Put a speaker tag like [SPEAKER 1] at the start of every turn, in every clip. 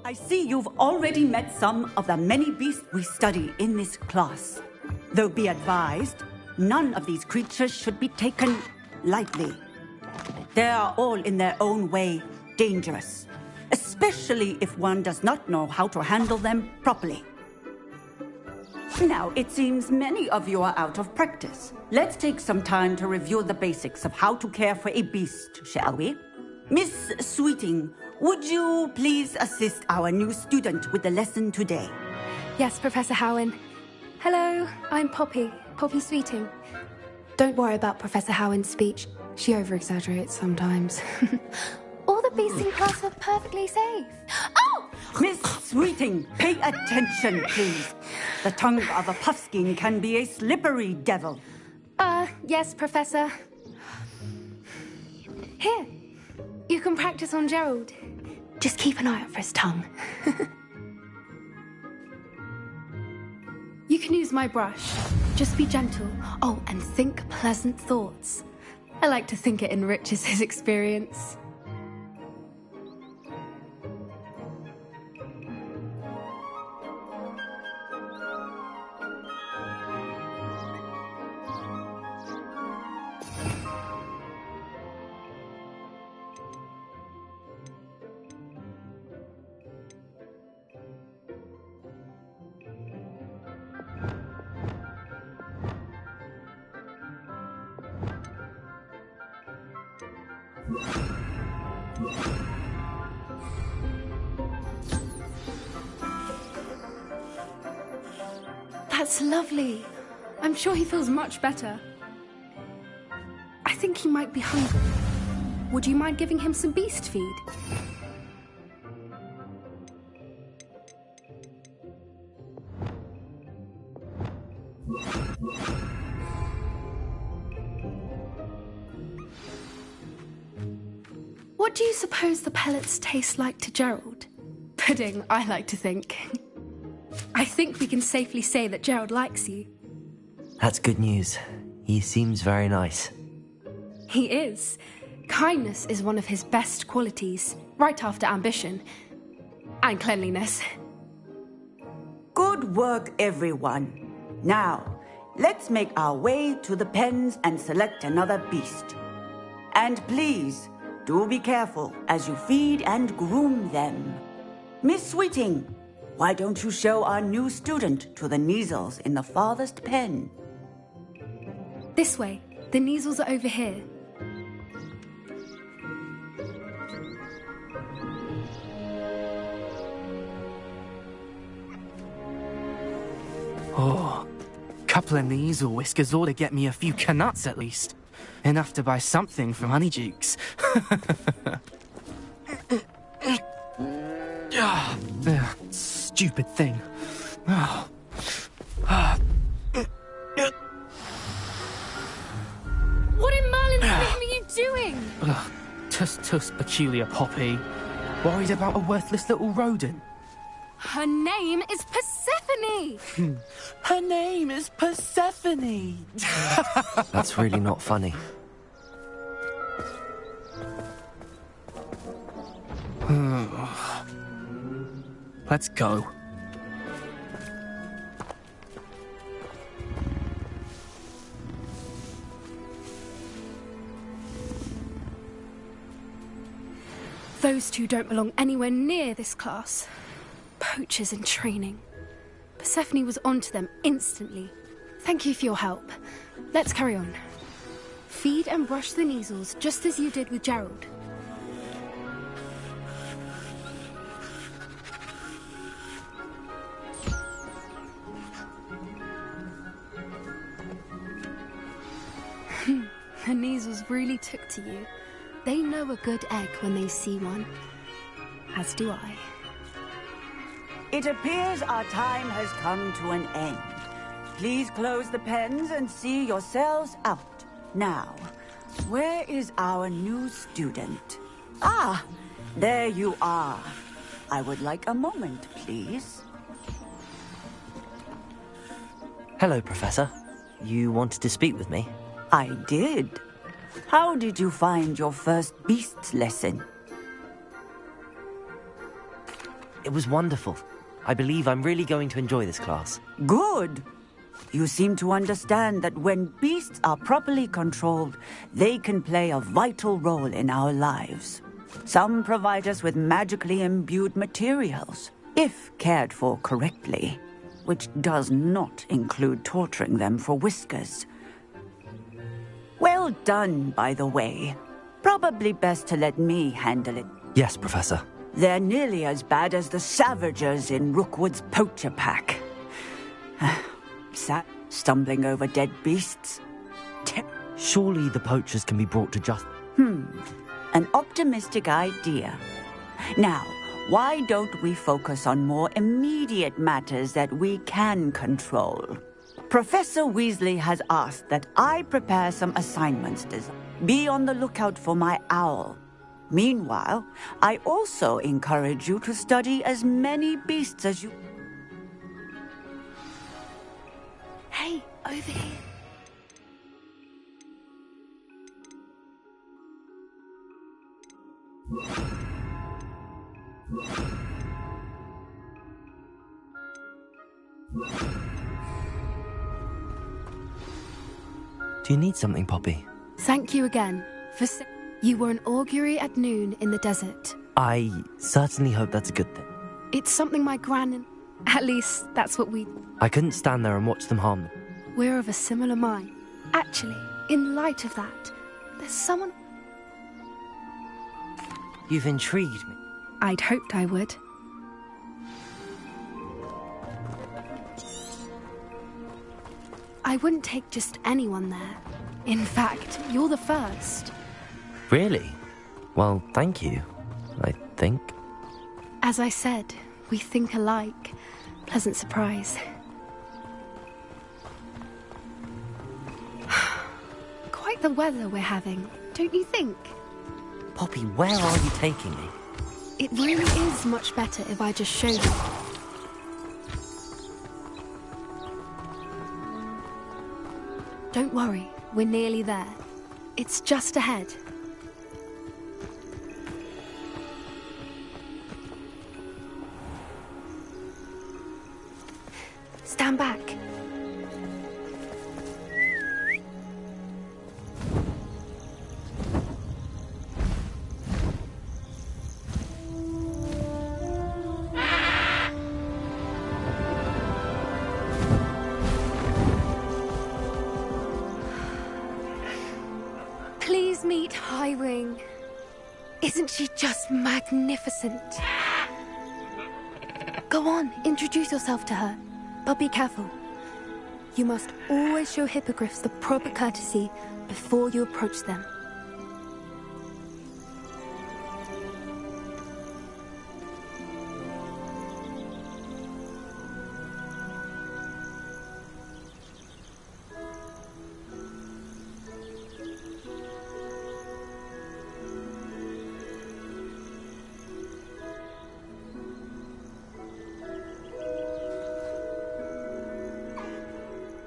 [SPEAKER 1] I see you've already met some of the many beasts we study in this class. Though be advised, none of these creatures should be taken lightly. They are all in their own way dangerous, especially if one does not know how to handle them properly. Now, it seems many of you are out of practice. Let's take some time to review the basics of how to care for a beast, shall we? Miss Sweeting, would you please assist our new student with the lesson today?
[SPEAKER 2] Yes, Professor Howen. Hello, I'm Poppy Sweeting. Don't worry about Professor Howen's speech. She over-exaggerates sometimes. All the beasts in class are perfectly safe. Oh!
[SPEAKER 1] Miss Sweeting, pay attention, please. The tongue of a puffskein can be a slippery devil.
[SPEAKER 2] Yes, Professor. Here, you can practice on Gerald. Just keep an eye out for his tongue. You can use my brush. Just be gentle. Oh, and think pleasant thoughts. I like to think it enriches his experience. That's lovely. I'm sure he feels much better. I think he might be hungry. Would you mind giving him some beast feed? What do you suppose the pellets taste like to Gerald? Pudding, I like to think. I think we can safely say that Gerald likes you.
[SPEAKER 3] That's good news. He seems very nice.
[SPEAKER 2] He is. Kindness is one of his best qualities, right after ambition. And cleanliness.
[SPEAKER 1] Good work, everyone. Now, let's make our way to the pens and select another beast. And please, do be careful as you feed and groom them. Miss Sweeting, why don't you show our new student to the Neasels in the farthest pen?
[SPEAKER 2] This way. The Neasels are over here.
[SPEAKER 4] Oh, couple of Neasel whiskers ought to get me a few canuts at least. Enough to buy something from Honeydukes. Stupid thing.
[SPEAKER 2] What in Merlin's name are you doing?
[SPEAKER 4] Tuss, peculiar Poppy. Worried about a worthless little rodent.
[SPEAKER 2] Her name is Persephone!
[SPEAKER 4] Her name is Persephone!
[SPEAKER 3] That's really not funny.
[SPEAKER 4] Let's go.
[SPEAKER 2] Those two don't belong anywhere near this class. Poachers in training. Persephone was onto them instantly. Thank you for your help. Let's carry on. Feed and brush the Neasels just as you did with Gerald. The Neasels really took to you. They know a good egg when they see one. As do I.
[SPEAKER 1] It appears our time has come to an end. Please close the pens and see yourselves out. Now, where is our new student? Ah, there you are. I would like a moment, please.
[SPEAKER 3] Hello, Professor. You wanted to speak with me?
[SPEAKER 1] I did. How did you find your first beasts lesson?
[SPEAKER 3] It was wonderful. I believe I'm really going to enjoy this class.
[SPEAKER 1] Good. You seem to understand that when beasts are properly controlled, they can play a vital role in our lives. Some provide us with magically imbued materials, if cared for correctly, which does not include torturing them for whiskers. Well done, by the way. Probably best to let me handle it.
[SPEAKER 3] Yes, Professor.
[SPEAKER 1] They're nearly as bad as the Savagers in Rookwood's poacher pack. Stumbling over dead beasts.
[SPEAKER 3] Surely the poachers can be brought to justice.
[SPEAKER 1] An optimistic idea. Now, why don't we focus on more immediate matters that we can control? Professor Weasley has asked that I prepare some assignments. Be on the lookout for my owl. Meanwhile, I also encourage you to study as many beasts as you...
[SPEAKER 2] Hey, over here.
[SPEAKER 3] Do you need something, Poppy?
[SPEAKER 2] Thank you again for... You were an augury at noon in the desert.
[SPEAKER 3] I certainly hope that's a good thing.
[SPEAKER 2] It's something my gran and... At least, that's what we...
[SPEAKER 3] I couldn't stand there and watch them harm them.
[SPEAKER 2] We're of a similar mind. Actually, in light of that, there's someone...
[SPEAKER 3] You've intrigued me.
[SPEAKER 2] I'd hoped I would. I wouldn't take just anyone there. In fact, you're the first.
[SPEAKER 3] Really? Well, thank you, I think.
[SPEAKER 2] As I said, we think alike. Pleasant surprise. Quite the weather we're having, don't you think?
[SPEAKER 3] Poppy, where are you taking me?
[SPEAKER 2] It really is much better if I just show you. Don't worry, we're nearly there. It's just ahead. Stand back. Please meet Highwing. Isn't she just magnificent? Go on, introduce yourself to her. But be careful. You must always show hippogriffs the proper courtesy before you approach them.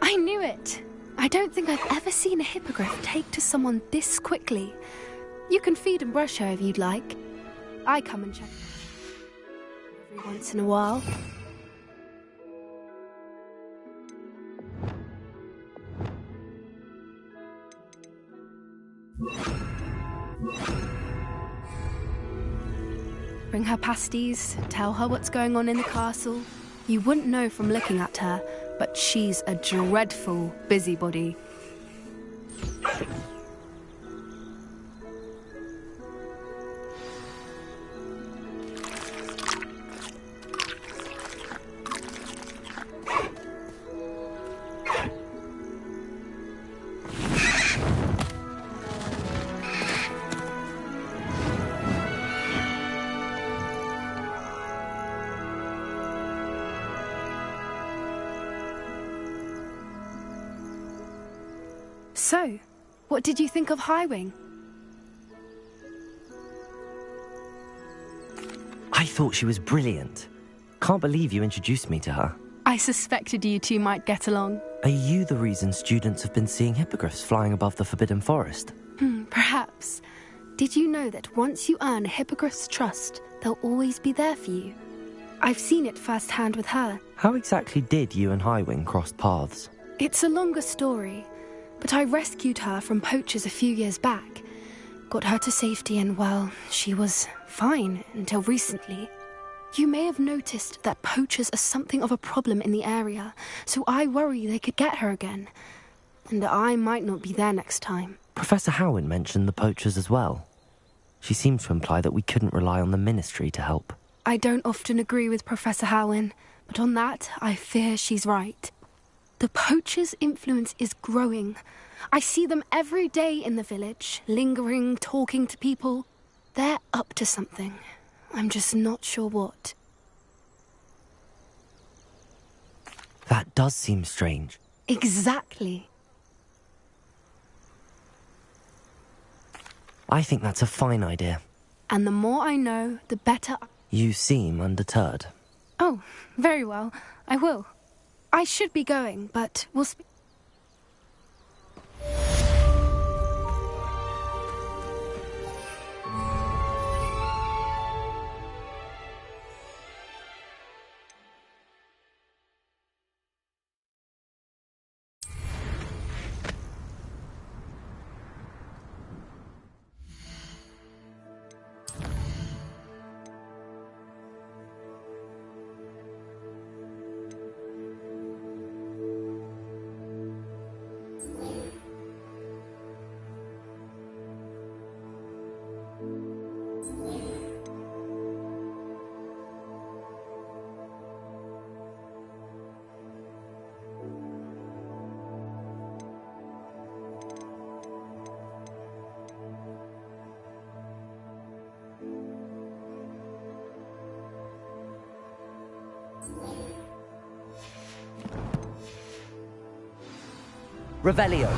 [SPEAKER 2] I knew it! I don't think I've ever seen a hippogriff take to someone this quickly. You can feed and brush her if you'd like. I come and check every once in a while. Bring her pasties, tell her what's going on in the castle. You wouldn't know from looking at her, but she's a dreadful busybody. So, what did you think of Highwing?
[SPEAKER 3] I thought she was brilliant. Can't believe you introduced me to her.
[SPEAKER 2] I suspected you two might get along.
[SPEAKER 3] Are you the reason students have been seeing hippogriffs flying above the Forbidden Forest?
[SPEAKER 2] Perhaps. Did you know that once you earn a hippogriff's trust, they'll always be there for you? I've seen it firsthand with her.
[SPEAKER 3] How exactly did you and Highwing cross paths?
[SPEAKER 2] It's a longer story, but I rescued her from poachers a few years back. Got her to safety and, well, she was fine until recently. You may have noticed that poachers are something of a problem in the area, so I worry they could get her again. And I might not be there next time.
[SPEAKER 3] Professor Howin mentioned the poachers as well. She seemed to imply that we couldn't rely on the Ministry to help.
[SPEAKER 2] I don't often agree with Professor Howin, but on that, I fear she's right. The poachers' influence is growing. I see them every day in the village, lingering, talking to people. They're up to something. I'm just not sure what.
[SPEAKER 3] That does seem strange.
[SPEAKER 2] Exactly.
[SPEAKER 3] I think that's a fine idea.
[SPEAKER 2] And the more I know, the better.
[SPEAKER 3] You seem undeterred.
[SPEAKER 2] Oh, very well. I will. I should be going, but we'll speak.
[SPEAKER 1] Revelio.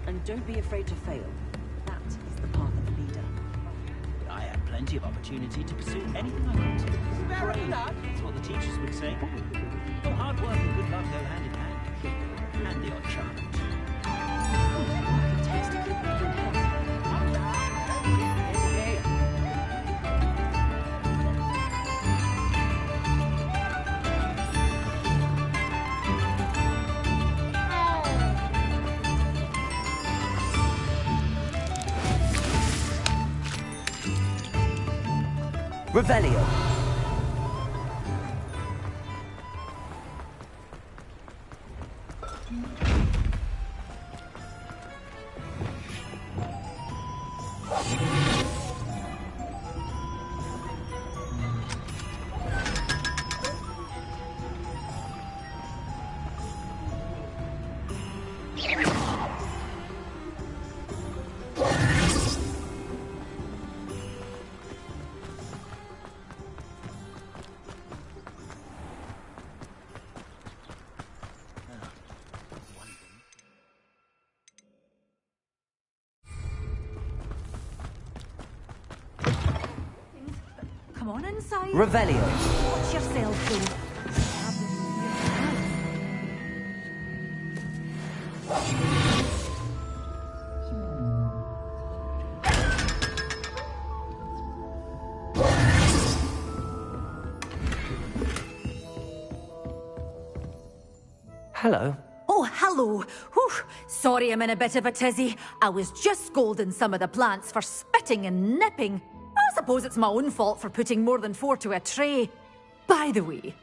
[SPEAKER 5] And don't be afraid to fail. That is the path of a leader.
[SPEAKER 6] I had plenty of opportunity to pursue anything I wanted. Brain, that's what the teachers would say. Well, hard work and good luck go hand in hand. And the odd chance.
[SPEAKER 5] Like a taste to keep you in good health.
[SPEAKER 1] Revelio.
[SPEAKER 5] Come on inside.
[SPEAKER 1] Revelio.
[SPEAKER 5] Watch yourself, though.
[SPEAKER 3] Hello.
[SPEAKER 7] Oh, hello. Whew. Sorry I'm in a bit of a tizzy. I was just scolding some of the plants for spitting and nipping. I suppose it's my own fault for putting more than 4 to a tray. By the way,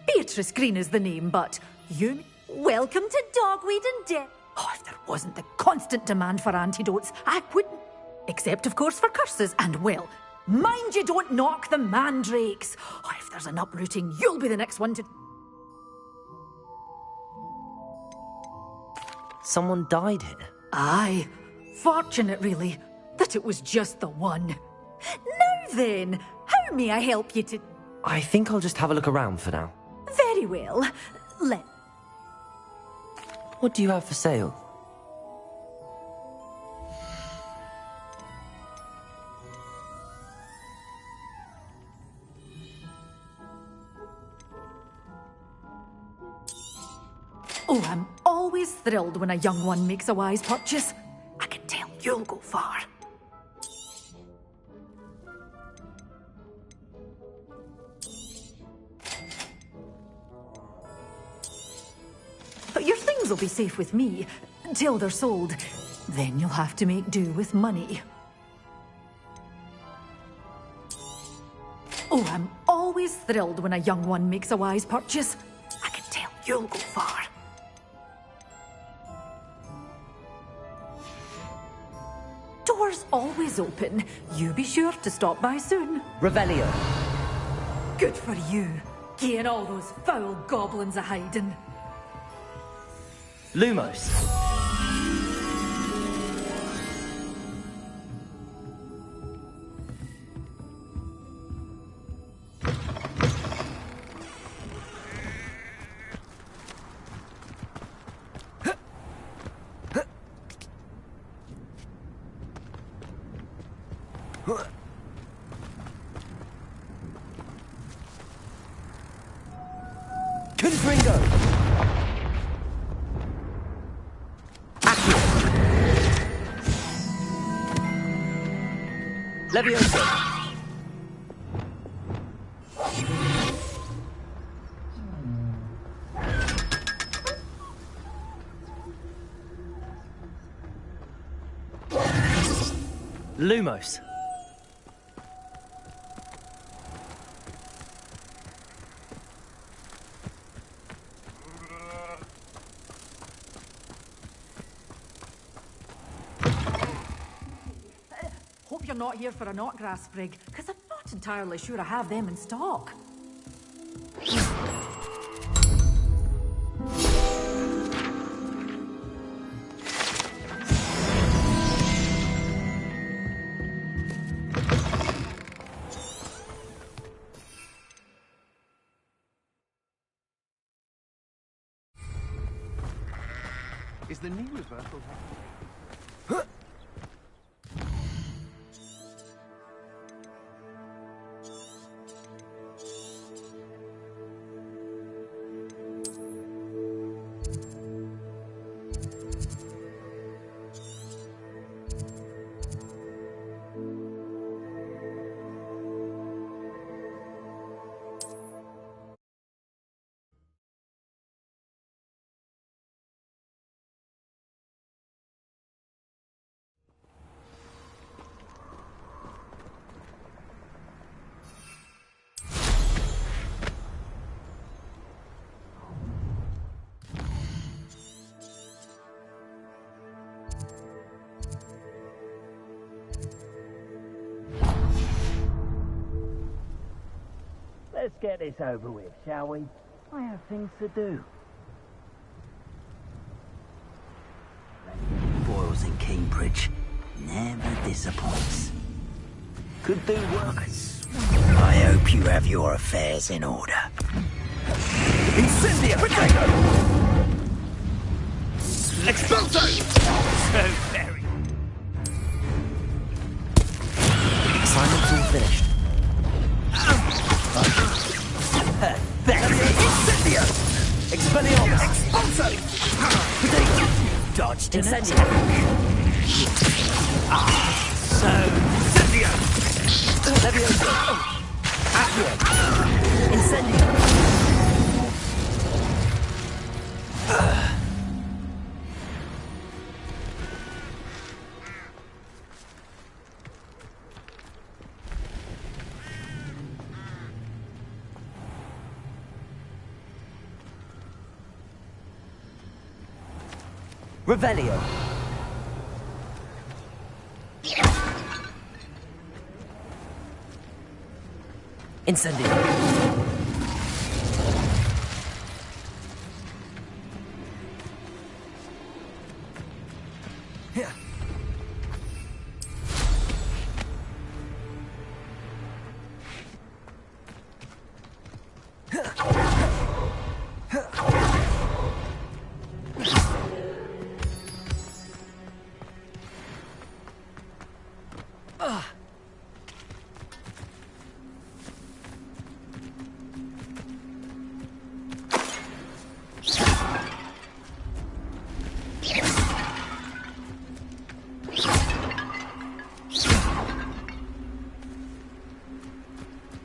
[SPEAKER 7] Beatrice Green is the name, but you... Welcome to Dogweed and Death. Oh, if there wasn't the constant demand for antidotes, I wouldn't... Except, of course, for curses, and, well, mind you don't knock the mandrakes. Oh, if there's an uprooting, you'll be the next one to...
[SPEAKER 3] Someone died here.
[SPEAKER 7] Aye. Fortunate, really, that it was just the one. Now then, how may I help you to...
[SPEAKER 3] I think I'll just have a look around for now.
[SPEAKER 7] Very well.
[SPEAKER 3] What do you have for sale?
[SPEAKER 7] Oh, I'm always thrilled when a young one makes a wise purchase. I can tell you'll go far. But your things will be safe with me, until they're sold. Then you'll have to make do with money. Oh, I'm always thrilled when a young one makes a wise purchase. I can tell you'll go far. Doors always open. You be sure to stop by soon.
[SPEAKER 1] Revelio.
[SPEAKER 7] Good for you. Getting all those foul goblins a-hiding.
[SPEAKER 3] Lumos.
[SPEAKER 1] Confringo. Levioso.
[SPEAKER 3] Lumos.
[SPEAKER 7] Hope you're not here for a knotgrass sprig, because I'm not entirely sure I have them in stock.
[SPEAKER 8] Is the knee reversal happening?
[SPEAKER 6] get this over with, shall we? I have things to do. Boyles in Cambridge never disappoints. Could do worse. I hope you have your affairs in order. Incendio! Potato! Expulso! So very.
[SPEAKER 3] Assignment's all finished.
[SPEAKER 6] Incendio! Expelliarmus! Expulso! Potato! Dodged an attack. So... Incendio! Levioso! Accio! Incendio!
[SPEAKER 3] Revelio. Incendio.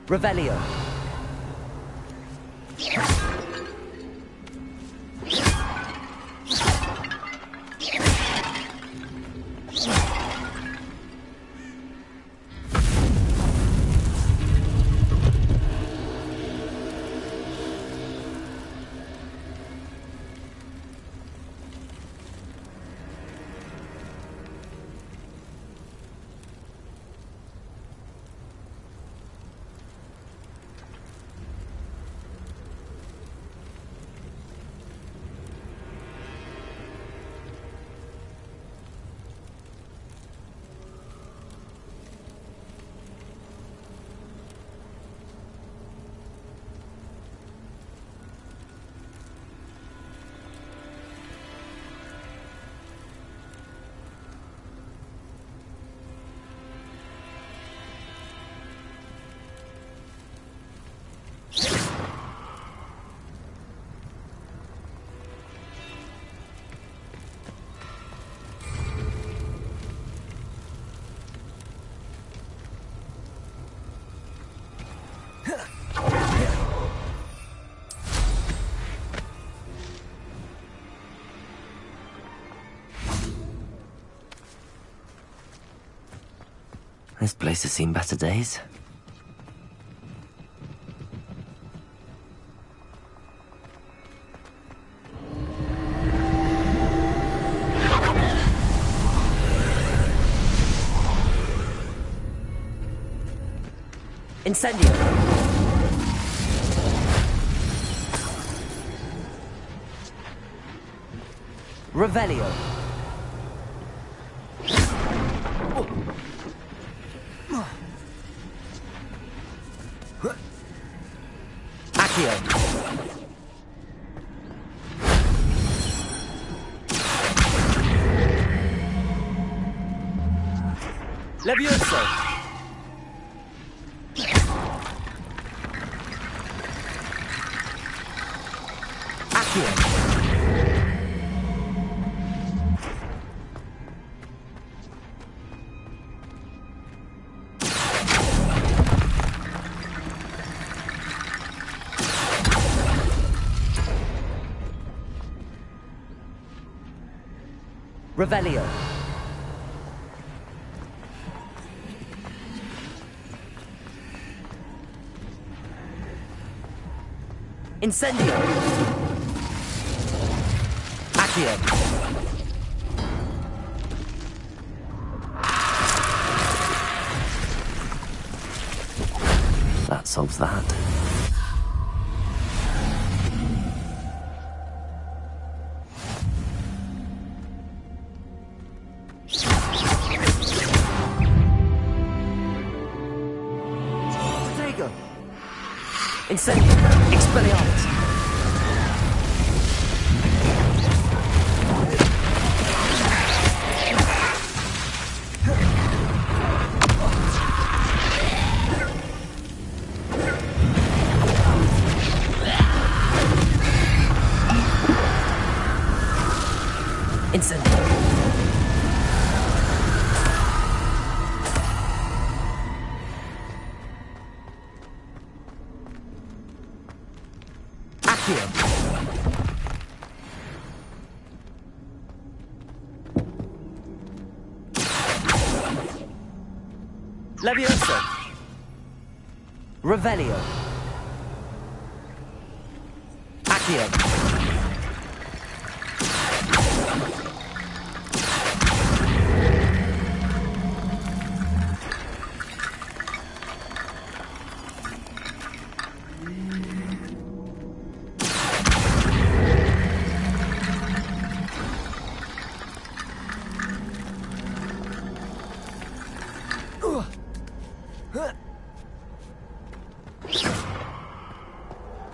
[SPEAKER 3] Revelio. This place has seen better days. Incendio! Revelio! Accio! Levioso! Accio! Revelio. Incendio. Accio. That solves that. Incendio! Expelliarmus! Incendio! Accio! Levioso! Revelio! Accio!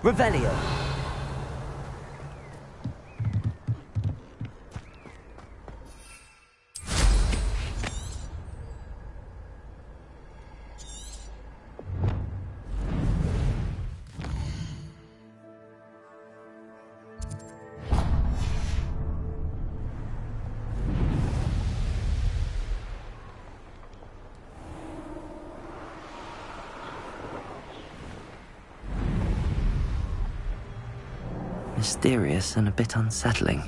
[SPEAKER 3] Revelio! Mysterious and a bit unsettling.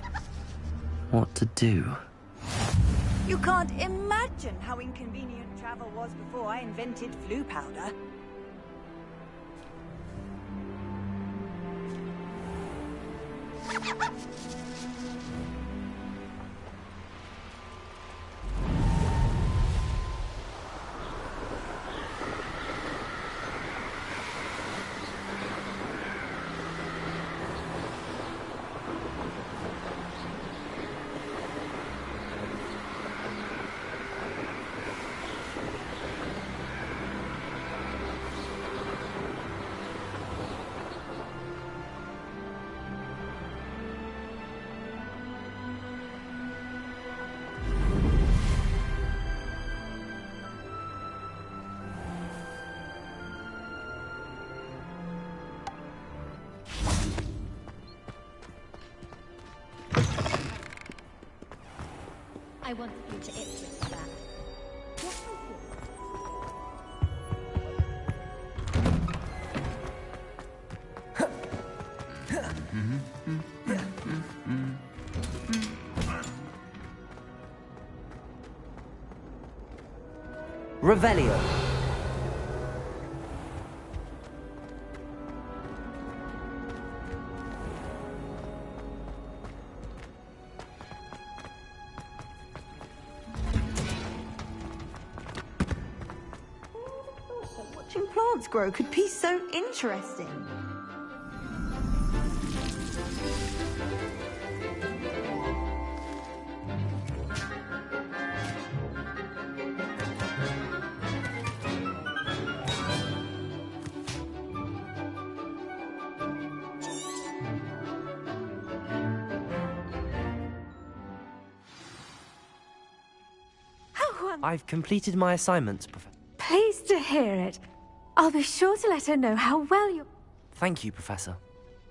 [SPEAKER 3] What to do?
[SPEAKER 5] You can't imagine how inconvenient travel was before I invented flu powder.
[SPEAKER 8] I want you to Ipswich that. Yes,
[SPEAKER 3] Revelio!
[SPEAKER 5] Watching plants grow could be so interesting.
[SPEAKER 3] I've completed my assignments, Professor.
[SPEAKER 9] Pleased to hear it. I'll be sure to let her know how well you...
[SPEAKER 3] Thank you, Professor.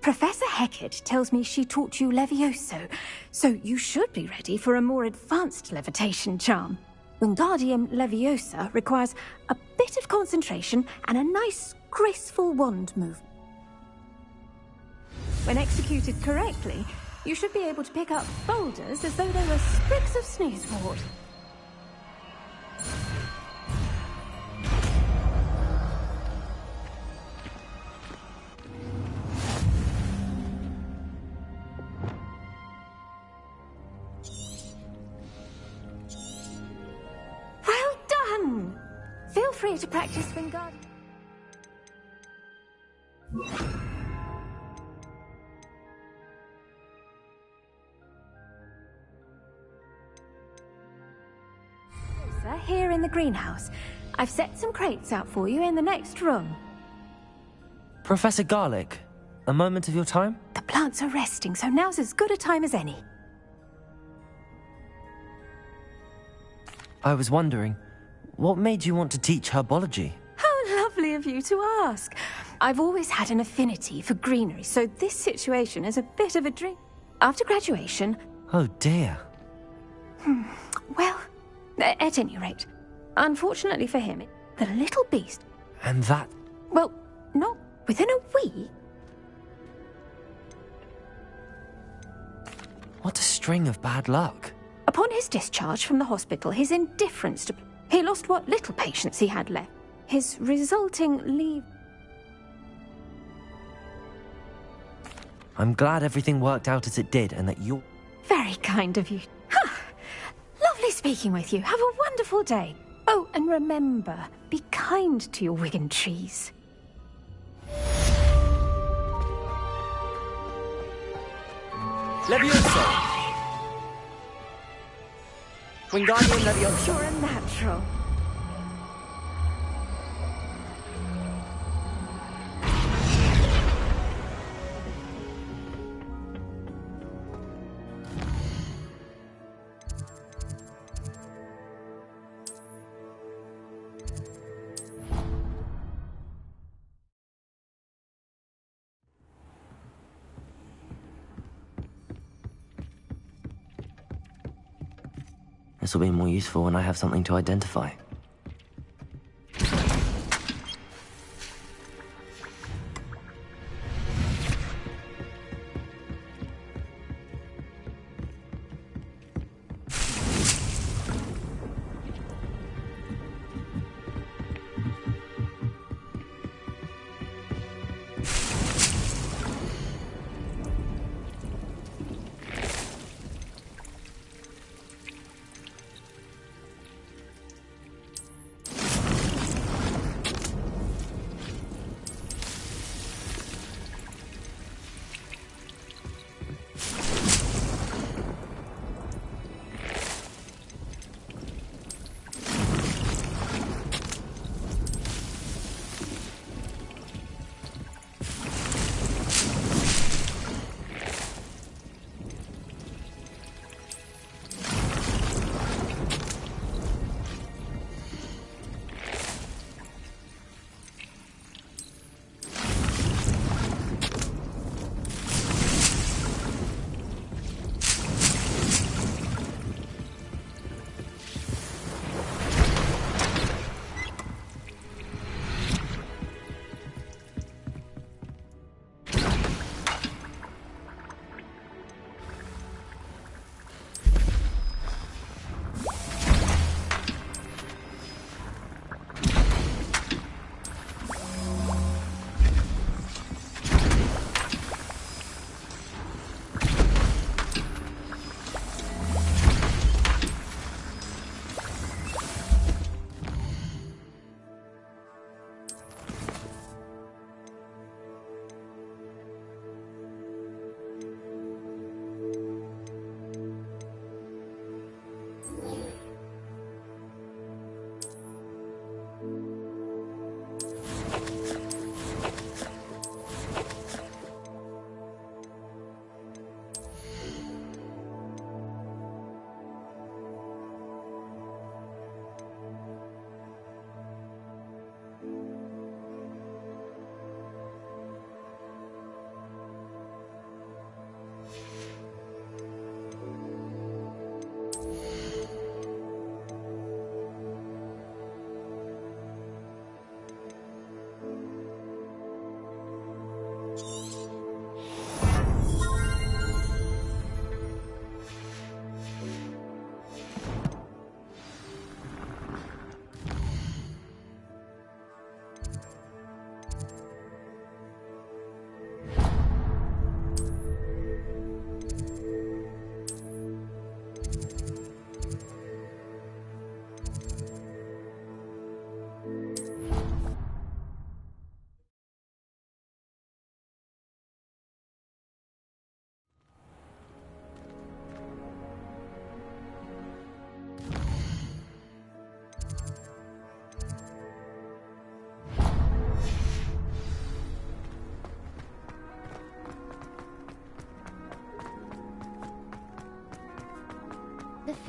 [SPEAKER 9] Professor Heckett tells me she taught you Levioso, so you should be ready for a more advanced levitation charm. Wingardium Leviosa requires a bit of concentration and a nice, graceful wand move. When executed correctly, you should be able to pick up boulders as though they were sprigs of sneezewort. Well done! Feel free to practice Wingardium. Here in the greenhouse. I've set some crates out for you in the next room.
[SPEAKER 3] Professor Garlic, a moment of your time?
[SPEAKER 9] The plants are resting, so now's as good a time as any.
[SPEAKER 3] I was wondering, what made you want to teach herbology?
[SPEAKER 9] How lovely of you to ask. I've always had an affinity for greenery, so this situation is a bit of a dream. After graduation...
[SPEAKER 3] Oh dear.
[SPEAKER 9] Well, at any rate, unfortunately for him, the little beast...
[SPEAKER 3] And that...
[SPEAKER 9] Well, not within a week.
[SPEAKER 3] What a string of bad luck.
[SPEAKER 9] Upon his discharge from the hospital, his indifference to... He lost what little patience he had left. His resulting leave...
[SPEAKER 3] I'm glad everything worked out as it did and that you're...
[SPEAKER 9] Very kind of you. Lovely speaking with you. Have a wonderful day. Oh, and remember, be kind to your Wigan trees.
[SPEAKER 3] Levioso! Wingardium Levioso!
[SPEAKER 9] You're a natural.
[SPEAKER 3] This will be more useful when I have something to identify.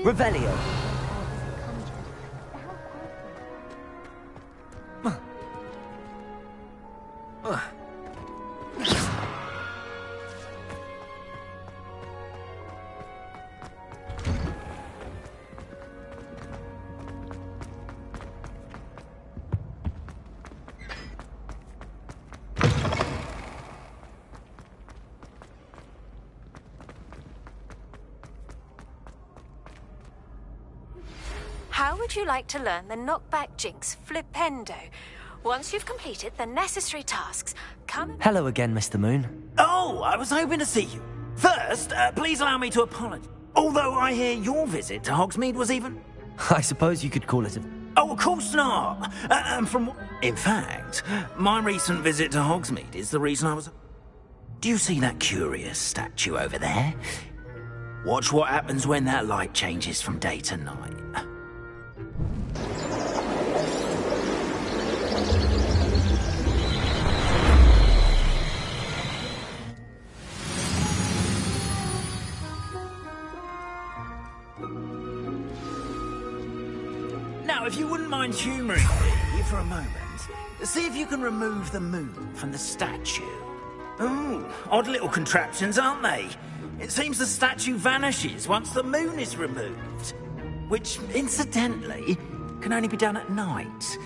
[SPEAKER 3] Revelio.
[SPEAKER 9] How would you like to learn the knockback jinx flipendo? Once you've completed the necessary tasks, come...
[SPEAKER 3] Hello again, Mr. Moon.
[SPEAKER 6] Oh, I was hoping to see you. First, please allow me to apologize. Although I hear your visit to Hogsmeade was even...
[SPEAKER 3] I suppose you could call it a...
[SPEAKER 6] Oh, of course not. In fact, my recent visit to Hogsmeade is the reason I was... Do you see that curious statue over there? Watch what happens when that light changes from day to night. Now, if you wouldn't mind humouring me for a moment, see if you can remove the moon from the statue. Ooh, odd little contraptions, aren't they? It seems the statue vanishes once the moon is removed. Which, incidentally, can only be done at night.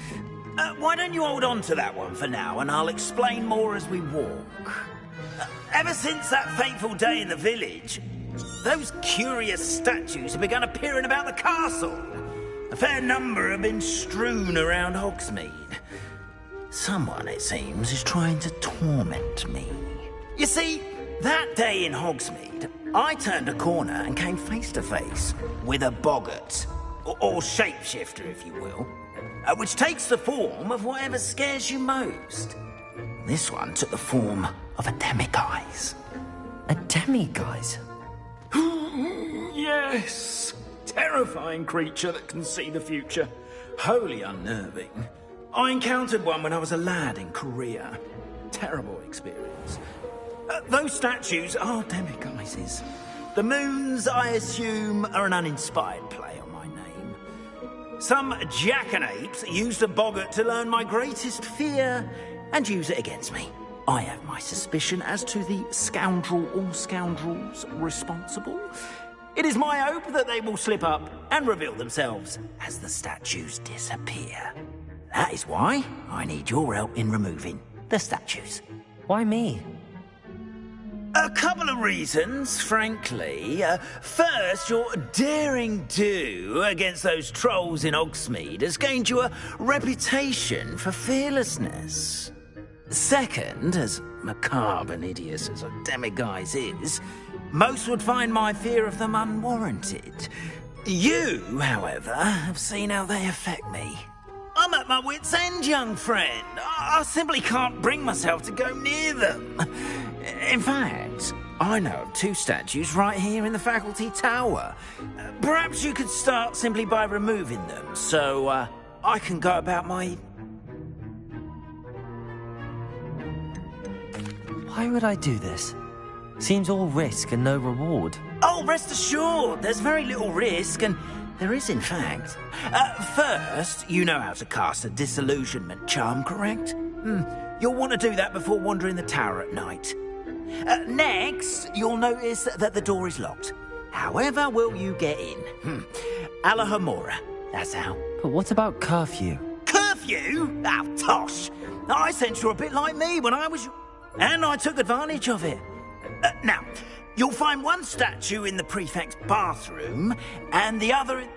[SPEAKER 6] Why don't you hold on to that one for now, and I'll explain more as we walk. Ever since that fateful day in the village, those curious statues have begun appearing about the castle. A fair number have been strewn around Hogsmeade. Someone, it seems, is trying to torment me. You see, that day in Hogsmeade, I turned a corner and came face to face with a boggart, or shapeshifter, if you will, which takes the form of whatever scares you most. This one took the form of a demiguise.
[SPEAKER 3] A demiguise?
[SPEAKER 6] Yes! Terrifying creature that can see the future. Wholly unnerving. I encountered one when I was a lad in Korea. Terrible experience. Those statues are demiguises. The moons, I assume, are an uninspired play on my name. Some jackanapes used a boggart to learn my greatest fear and use it against me. I have my suspicion as to the scoundrel or scoundrels responsible. It is my hope that they will slip up and reveal themselves as the statues disappear. That is why I need your help in removing the statues.
[SPEAKER 3] Why me?
[SPEAKER 6] A couple of reasons, frankly. First, your daring do against those trolls in Hogsmeade has gained you a reputation for fearlessness. Second, as macabre and hideous as a demiguise is, most would find my fear of them unwarranted. You, however, have seen how they affect me. I'm at my wit's end, young friend. I simply can't bring myself to go near them. In fact, I know of two statues right here in the faculty tower. Perhaps you could start simply by removing them, so I can go about my...
[SPEAKER 3] Why would I do this? Seems all risk and no reward.
[SPEAKER 6] Oh, rest assured, there's very little risk, and there is, in fact. First, you know how to cast a disillusionment charm, correct? You'll want to do that before wandering the tower at night. Next, you'll notice that the door is locked. However will you get in? Alahomora, that's how.
[SPEAKER 3] But what about curfew?
[SPEAKER 6] Curfew? Oh, tosh. I sense you're a bit like me when I was... And I took advantage of it. Now, you'll find one statue in the prefect's bathroom, and the other in...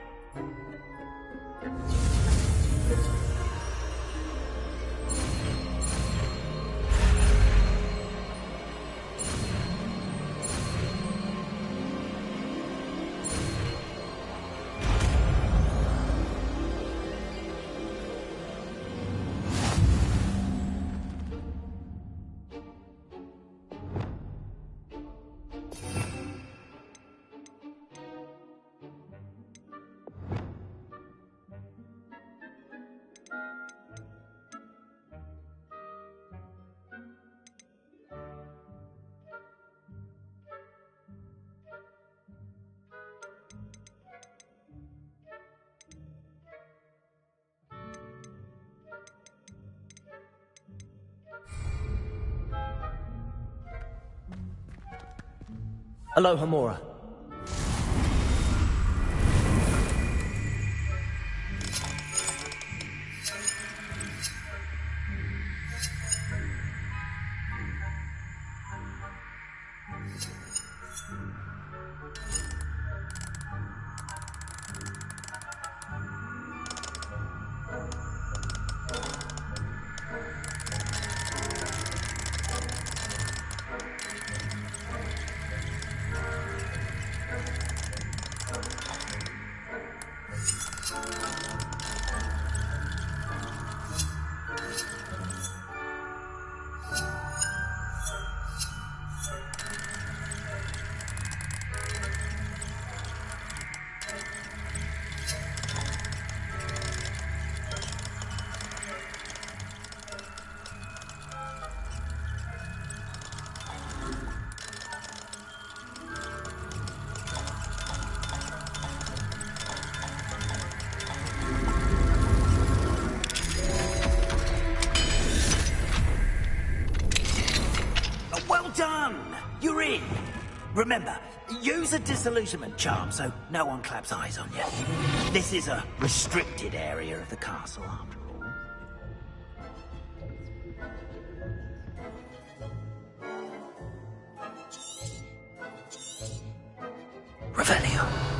[SPEAKER 10] Aloha Mora.
[SPEAKER 6] Well done! You're in. Remember, use a disillusionment charm so no one claps eyes on you. This is a restricted area of the castle, after all. Revelio.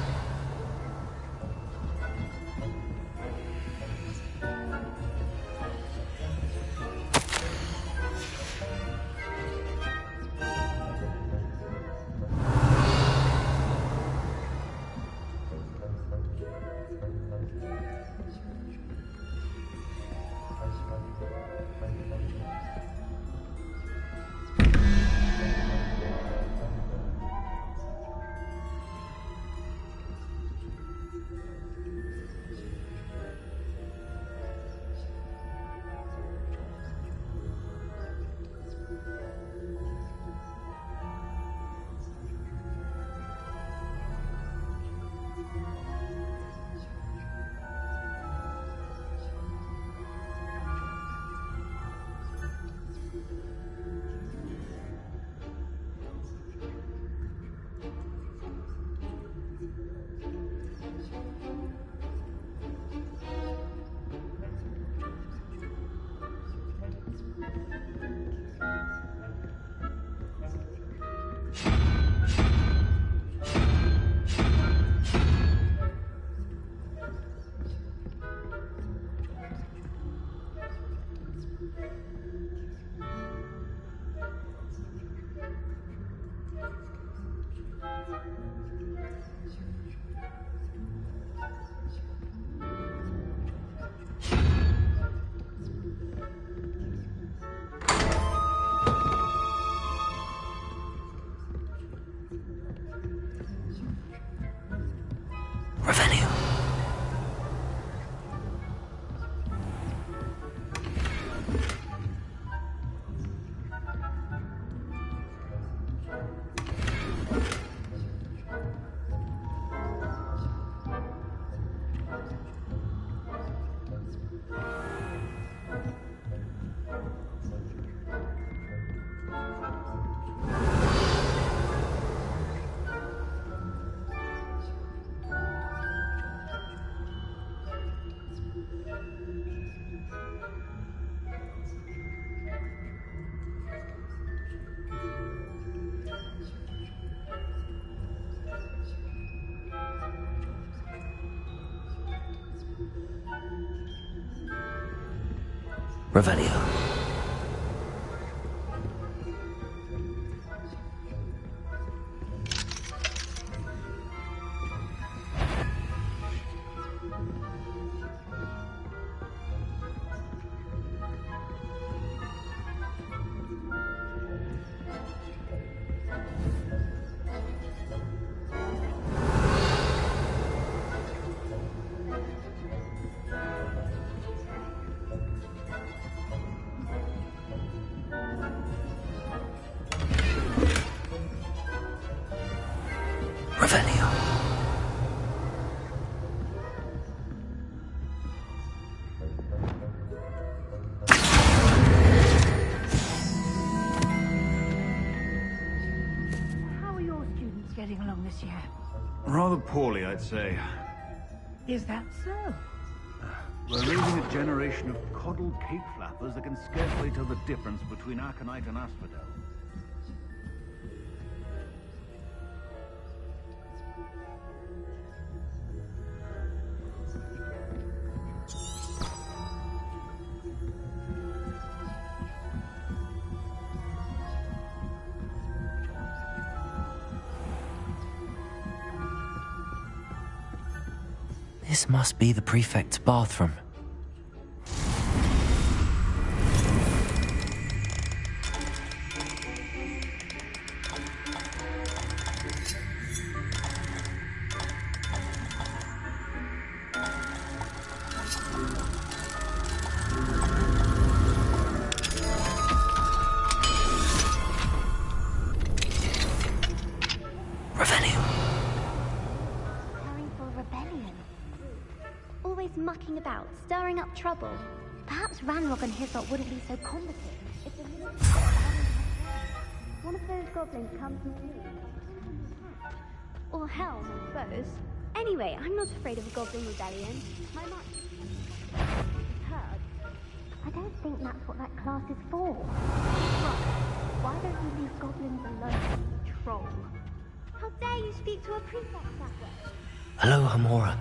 [SPEAKER 6] Revelio. Revelio.
[SPEAKER 10] getting along this year?
[SPEAKER 11] Rather poorly, I'd say.
[SPEAKER 10] Is that so?
[SPEAKER 11] We're raising a generation of coddled cape flappers that can scarcely tell the difference between aconite and asphodel.
[SPEAKER 3] This must be the prefect's bathroom.
[SPEAKER 8] Mucking about, stirring up trouble. Perhaps Ranrock and his lot wouldn't be so competent if the one of those goblins comes and sees. Or hell, I suppose. Anyway, I'm not afraid of a goblin rebellion. My mind heard. I don't think that's what that class is for. Right. Why don't you leave goblins alone, troll? How dare you speak to a prefect that way?
[SPEAKER 3] Hello, Hamora.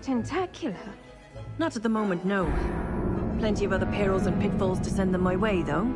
[SPEAKER 12] Tentacular? Not at the moment, no. Plenty of other perils and pitfalls to send them my way, though.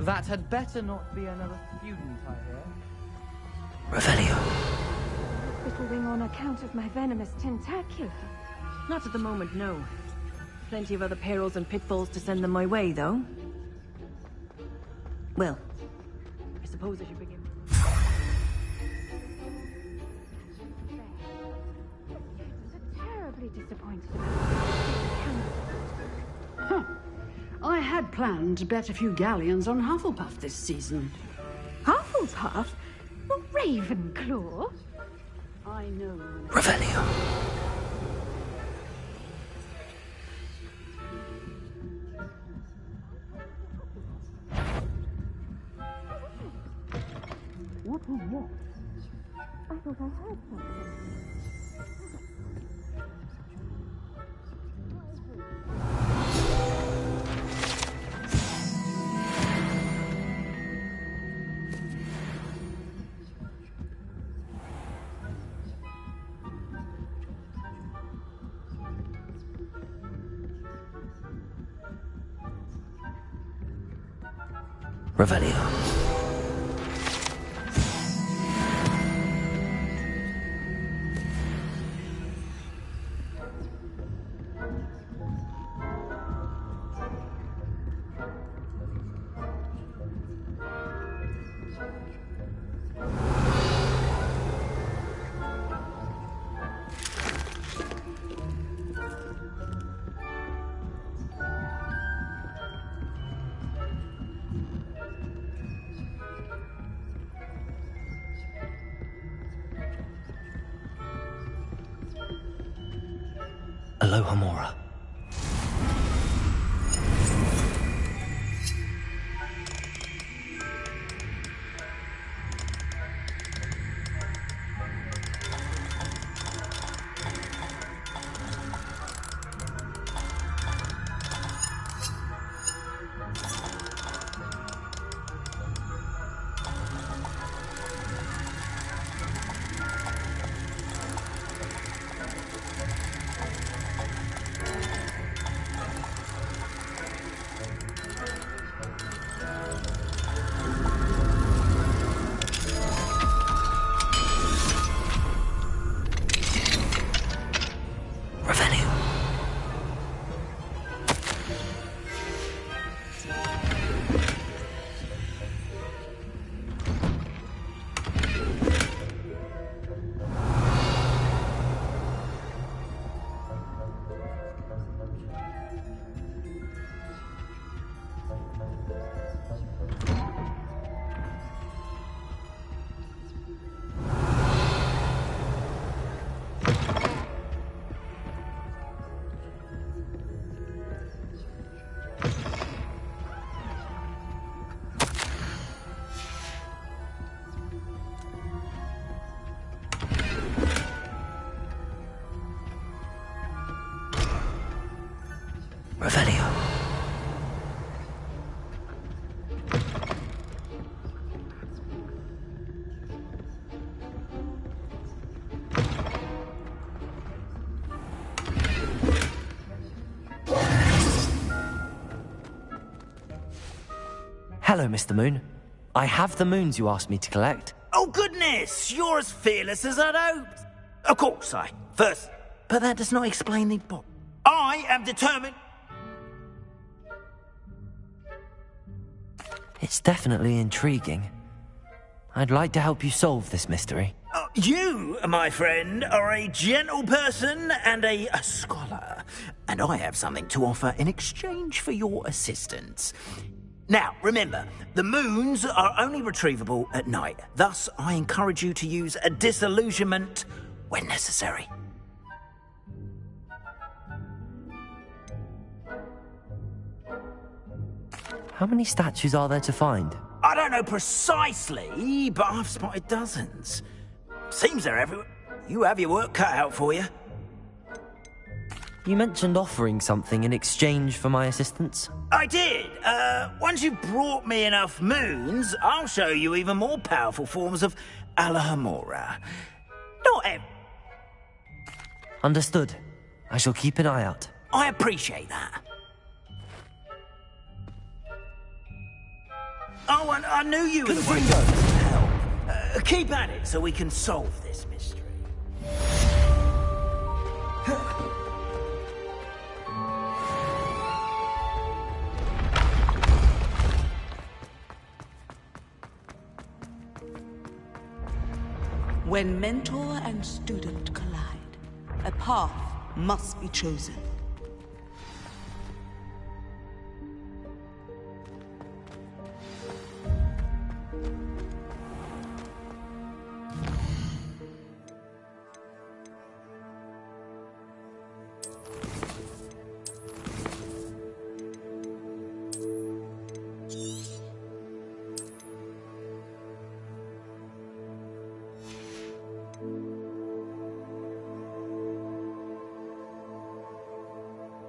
[SPEAKER 13] That had better not be another student, I hear.
[SPEAKER 3] Revelio.
[SPEAKER 12] Hospitaling on account of my venomous tentacular? Not at the moment, no. Plenty of other perils and pitfalls to send them my way, though. Well, I suppose I should begin.
[SPEAKER 10] Terribly disappointed about I had planned to bet a few galleons on Hufflepuff this season.
[SPEAKER 12] Hufflepuff? Well, Ravenclaw?
[SPEAKER 10] I know.
[SPEAKER 3] Revelio.
[SPEAKER 10] What was what?
[SPEAKER 8] I thought I heard something.
[SPEAKER 3] Revelio. Alohomora. Revelio. Hello, Mr. Moon. I have the moons you asked me to collect.
[SPEAKER 6] Oh, goodness! You're as fearless as I'd hoped. Of course, first. But that does not explain the book. I am determined...
[SPEAKER 3] It's definitely intriguing. I'd like to help you solve this mystery.
[SPEAKER 6] You, my friend, are a gentle person and a scholar. And I have something to offer in exchange for your assistance. Now, remember, the moons are only retrievable at night. Thus, I encourage you to use a disillusionment when necessary.
[SPEAKER 3] How many statues are there to find?
[SPEAKER 6] I don't know precisely, but I've spotted dozens. Seems they're everywhere. You have your work cut out for you.
[SPEAKER 3] You mentioned offering something in exchange for my assistance.
[SPEAKER 6] I did. Once you've brought me enough moons, I'll show you even more powerful forms of Alohomora. Not ev...
[SPEAKER 3] Understood. I shall keep an eye out.
[SPEAKER 6] I appreciate that. Oh, and I knew you were the one to help. Keep at it so we can solve this mystery.
[SPEAKER 14] When mentor and student collide, a path must be chosen.